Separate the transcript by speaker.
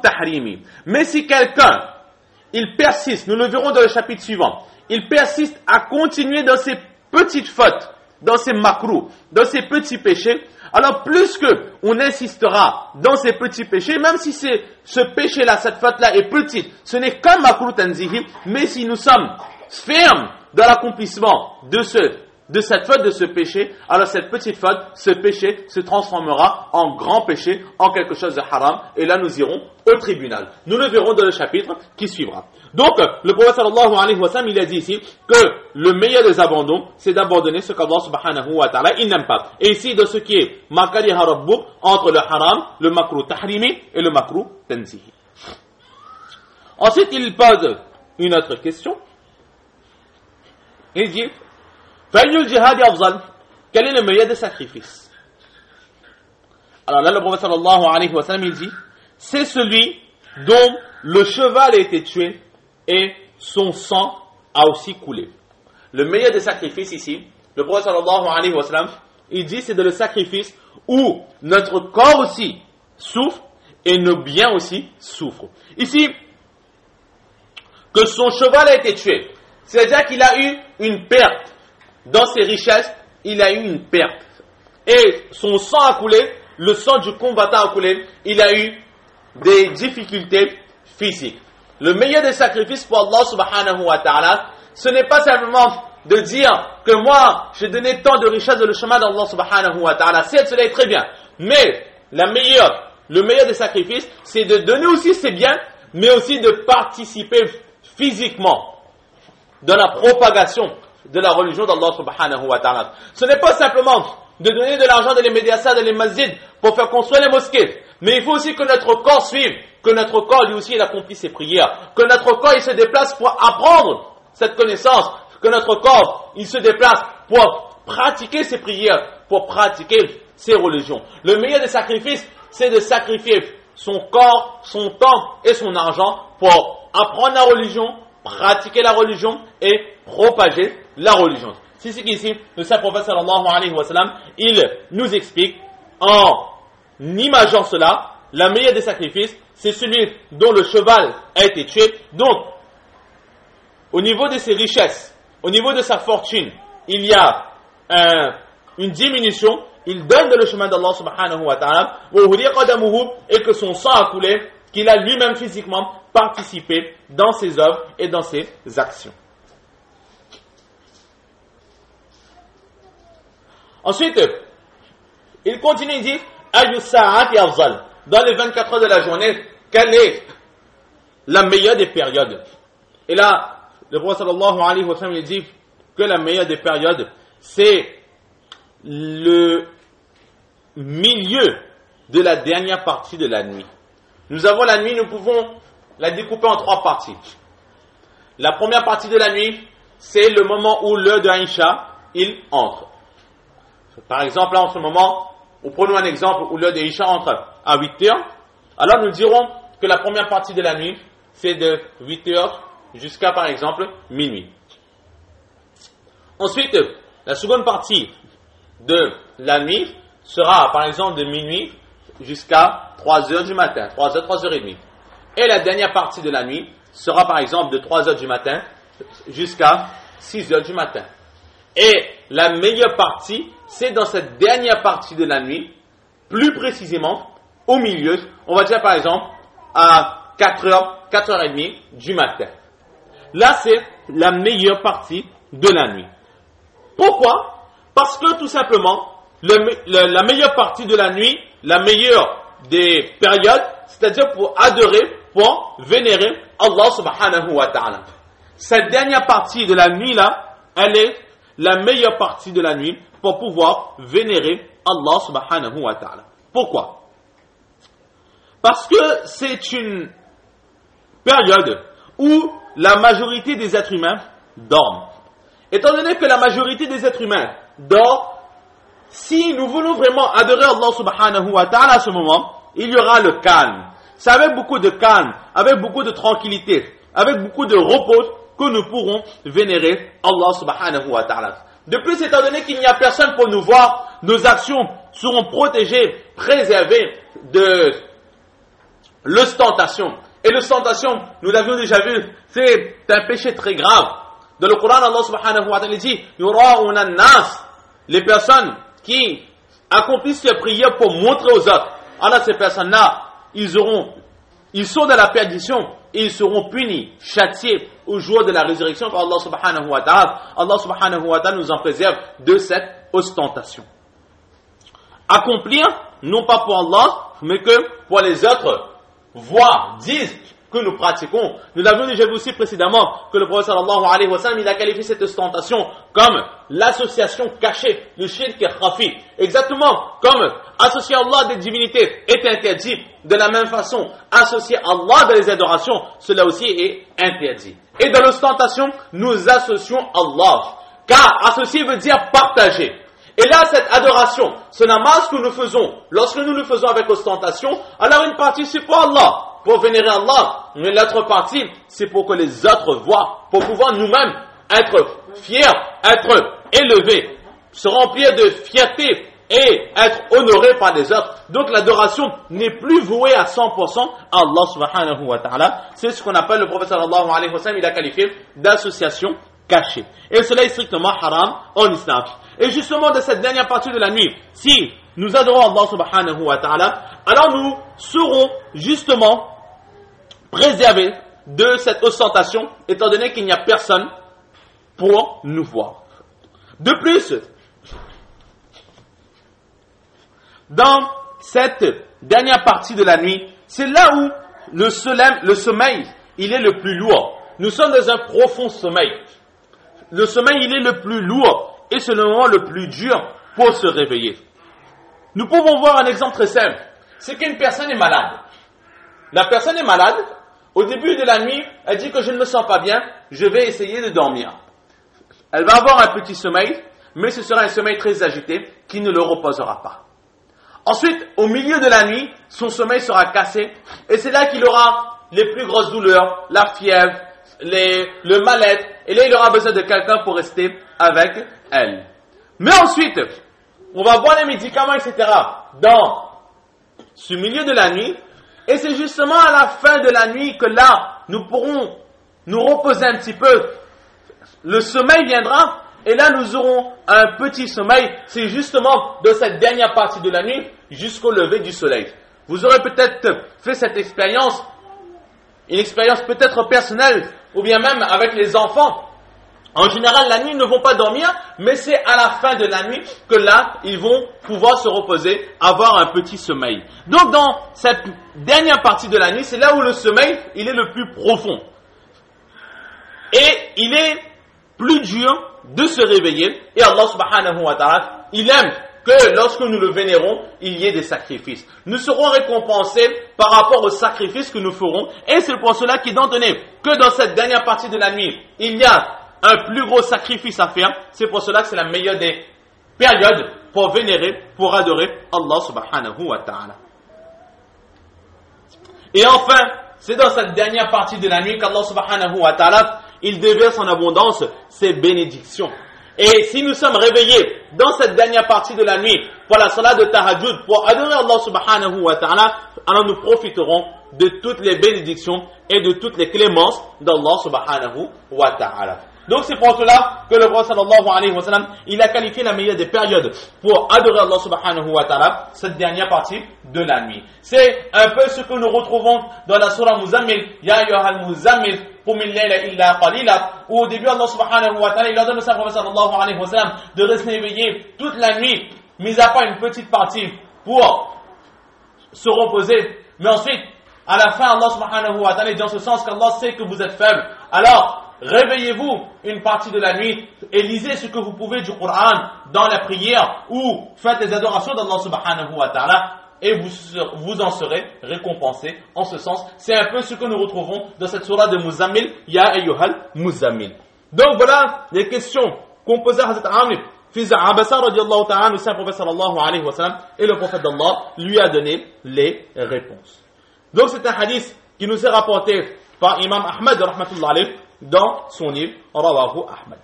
Speaker 1: tahrimi. Mais si quelqu'un, il persiste, nous le verrons dans le chapitre suivant, il persiste à continuer dans ses petites fautes, dans ses makrous, dans ses petits péchés, alors plus que on insistera dans ces petits péchés, même si ce péché-là, cette faute-là est petite, ce n'est qu'un makrou tanzihi, mais si nous sommes fermes dans l'accomplissement de cette faute, de ce péché, alors cette petite faute, ce péché se transformera en grand péché, en quelque chose de haram, et là nous irons au tribunal. Nous le verrons dans le chapitre qui suivra. Donc, le prophète sallallahu alayhi wa sallam, il a dit ici que le meilleur des abandons, c'est d'abandonner ce qu'Allah subhanahu wa ta'ala, il n'aime pas. Et ici, de ce qui est makariha rabbuk, entre le haram, le makruh tahrimi et le makruh tanzihi. Ensuite, il pose une autre question. Il dit, Fa'yul jihad afzal, quel est le meilleur des sacrifices? Alors là, le prophète sallallahu alayhi wa sallam, il dit, c'est celui dont le cheval a été tué et son sang a aussi coulé. Le meilleur des sacrifices ici, le prophète sallallahu alayhi wa sallam, il dit, c'est le sacrifice où notre corps aussi souffre et nos biens aussi souffrent. Ici, que son cheval a été tué, c'est-à-dire qu'il a eu une perte. Dans ses richesses, il a eu une perte. Et son sang a coulé, le sang du combattant a coulé, il a eu des difficultés physiques. Le meilleur des sacrifices pour Allah subhanahu wa ta'ala, ce n'est pas simplement de dire que moi, j'ai donné tant de richesses dans le chemin d'Allah subhanahu wa ta'ala. Certes, cela est très bien. Mais le meilleur des sacrifices, c'est de donner aussi ses biens, mais aussi de participer physiquement dans la propagation de la religion d'Allah subhanahu wa ta'ala. Ce n'est pas simplement de donner de l'argent dans les médias, dans les masjids pour faire construire les mosquées, mais il faut aussi que notre corps suive, que notre corps lui aussi il accomplit ses prières, que notre corps il se déplace pour apprendre cette connaissance, que notre corps il se déplace pour pratiquer ses prières, pour pratiquer ses religions. Le meilleur des sacrifices, c'est de sacrifier son corps, son temps et son argent pour apprendre la religion, pratiquer la religion et propager la religion. C'est ce qu'ici, le saint prophète sallallahu alayhi wa sallam, il nous explique en imageant cela, la meilleure des sacrifices, c'est celui dont le cheval a été tué. Donc, au niveau de ses richesses, au niveau de sa fortune, il y a une diminution, il donne dans le chemin d'Allah subhanahu wa ta'ala, et que son sang a coulé, qu'il a lui-même physiquement participé dans ses œuvres et dans ses actions. Ensuite, il continue, il dit, dans les 24 heures de la journée, quelle est la meilleure des périodes? Et là, le prophète sallallahu alayhi wa sallam, il dit que la meilleure des périodes, c'est le milieu de la dernière partie de la nuit. Nous avons la nuit, nous pouvons la découper en 3 parties. La première partie de la nuit, c'est le moment où l'heure de Aïcha, il entre. Par exemple, là, en ce moment, prenons un exemple où l'heure de Aïcha entre à 8 heures. Alors, nous dirons que la première partie de la nuit, c'est de 8 heures jusqu'à, par exemple, minuit. Ensuite, la seconde partie de la nuit sera, par exemple, de minuit jusqu'à 3 heures du matin, 3 heures, 3 heures et demie. Et la dernière partie de la nuit sera, par exemple, de 3 heures du matin jusqu'à 6 heures du matin. Et la meilleure partie, c'est dans cette dernière partie de la nuit, plus précisément, au milieu, on va dire par exemple, à 4 heures, 4 heures et demie du matin. Là, c'est la meilleure partie de la nuit. Pourquoi? Parce que tout simplement, la meilleure partie de la nuit, la meilleure des périodes, c'est-à-dire pour adorer, pour vénérer Allah subhanahu wa ta'ala. Cette dernière partie de la nuit là, elle est la meilleure partie de la nuit pour pouvoir vénérer Allah subhanahu wa ta'ala. Pourquoi? Parce que c'est une période où la majorité des êtres humains dorment. Étant donné que la majorité des êtres humains dorment, si nous voulons vraiment adorer Allah subhanahu wa ta'ala à ce moment, il y aura le calme. C'est avec beaucoup de calme, avec beaucoup de tranquillité, avec beaucoup de repos que nous pourrons vénérer Allah subhanahu wa ta'ala. De plus, étant donné qu'il n'y a personne pour nous voir, nos actions seront protégées, préservées l'ostentation. Et l'ostentation, nous l'avions déjà vu, c'est un péché très grave. Dans le Coran, Allah subhanahu wa ta'ala dit, yura'una an-nas, les personnes qui accomplissent ces prières pour montrer aux autres. Alors ces personnes-là, ils sont dans la perdition et ils seront punis, châtiés au jour de la résurrection par Allah subhanahu wa ta'ala. Allah subhanahu wa ta'ala nous en préserve de cette ostentation. Accomplir, non pas pour Allah, mais que pour les autres, voir, disent que nous pratiquons. Nous l'avions déjà vu aussi précédemment que le prophète sallallahu alayhi wa sallam, il a qualifié cette ostentation comme l'association cachée, le shirk et khafi. Exactement comme associer Allah à des divinités est interdit, de la même façon, associer Allah dans les adorations, cela aussi est interdit. Et dans l'ostentation, nous associons Allah. Car associer veut dire partager. Et là, cette adoration, ce namaz que nous faisons, lorsque nous le faisons avec ostentation, alors une partie c'est pour Allah, pour vénérer Allah, mais l'autre partie c'est pour que les autres voient, pour pouvoir nous-mêmes être fiers, être élevés, se remplir de fierté et être honorés par les autres. Donc l'adoration n'est plus vouée à 100% à Allah subhanahu wa ta'ala. C'est ce qu'on appelle, le prophète sallallahu alayhi wa sallam, il a qualifié d'association cachée. Et cela est strictement haram en islam. Et justement, de cette dernière partie de la nuit, si nous adorons Allah subhanahu wa ta'ala, alors nous serons justement préservés de cette ostentation, étant donné qu'il n'y a personne pour nous voir. De plus, dans cette dernière partie de la nuit, c'est là où le sommeil, il est le plus lourd. Nous sommes dans un profond sommeil. Le sommeil, il est le plus lourd et c'est le moment le plus dur pour se réveiller. Nous pouvons voir un exemple très simple. C'est qu'une personne est malade. La personne est malade. Au début de la nuit, elle dit que je ne me sens pas bien, je vais essayer de dormir. Elle va avoir un petit sommeil, mais ce sera un sommeil très agité qui ne le reposera pas. Ensuite, au milieu de la nuit, son sommeil sera cassé et c'est là qu'il aura les plus grosses douleurs, la fièvre, le mal-être, et là il aura besoin de quelqu'un pour rester avec elle. Mais ensuite, on va voir les médicaments, etc. dans ce milieu de la nuit, et c'est justement à la fin de la nuit que là, nous pourrons nous reposer un petit peu. Le sommeil viendra, et là nous aurons un petit sommeil, c'est justement de cette dernière partie de la nuit jusqu'au lever du soleil. Vous aurez peut-être fait cette expérience, une expérience peut-être personnelle, ou bien même avec les enfants. En général, la nuit, ils ne vont pas dormir, mais c'est à la fin de la nuit que là, ils vont pouvoir se reposer, avoir un petit sommeil. Donc, dans cette dernière partie de la nuit, c'est là où le sommeil, il est le plus profond. Et il est plus dur de se réveiller. Et Allah subhanahu wa ta'ala, il aime que lorsque nous le vénérons, il y ait des sacrifices. Nous serons récompensés par rapport aux sacrifices que nous ferons. Et c'est pour cela qu'il est donné que dans cette dernière partie de la nuit, il y a un plus gros sacrifice à faire. C'est pour cela que c'est la meilleure des périodes pour vénérer, pour adorer Allah subhanahu wa ta'ala. Et enfin, c'est dans cette dernière partie de la nuit qu'Allah subhanahu wa ta'ala, il déverse en abondance ses bénédictions. Et si nous sommes réveillés dans cette dernière partie de la nuit pour la salat de tahajjud, pour adorer Allah subhanahu wa ta'ala, alors nous profiterons de toutes les bénédictions et de toutes les clémences d'Allah subhanahu wa ta'ala. Donc c'est pour cela que le prophète sallallahu alayhi wa sallam, il a qualifié la meilleure des périodes pour adorer Allah subhanahu wa ta'ala, cette dernière partie de la nuit. C'est un peu ce que nous retrouvons dans la surah Muzammil, Ya ayyuhal Muzammil, qum al-layla illa qalila, où au début Allah subhanahu wa ta'ala, il ordonne au prophète sallallahu alayhi wa sallam de rester éveillé toute la nuit, mis à part une petite partie pour se reposer. Mais ensuite, à la fin, Allah subhanahu wa ta'ala dit en ce sens qu'Allah sait que vous êtes faible. Alors, réveillez-vous une partie de la nuit et lisez ce que vous pouvez du Coran dans la prière ou faites les adorations d'Allah subhanahu wa ta'ala et vous en serez récompensés. En ce sens, c'est un peu ce que nous retrouvons dans cette surah de Muzammil, Ya ayyuhal Muzammil. Donc voilà les questions qu'on posait à Hazrat Amr fils d'Abasa radiallahu ta'ala, le saint prophète sallallahu alayhi wa sallam, et le prophète d'Allah lui a donné les réponses. Donc c'est un hadith qui nous est rapporté par Imam Ahmad rahmatullah alayh dans son livre Rawahu Ahmad.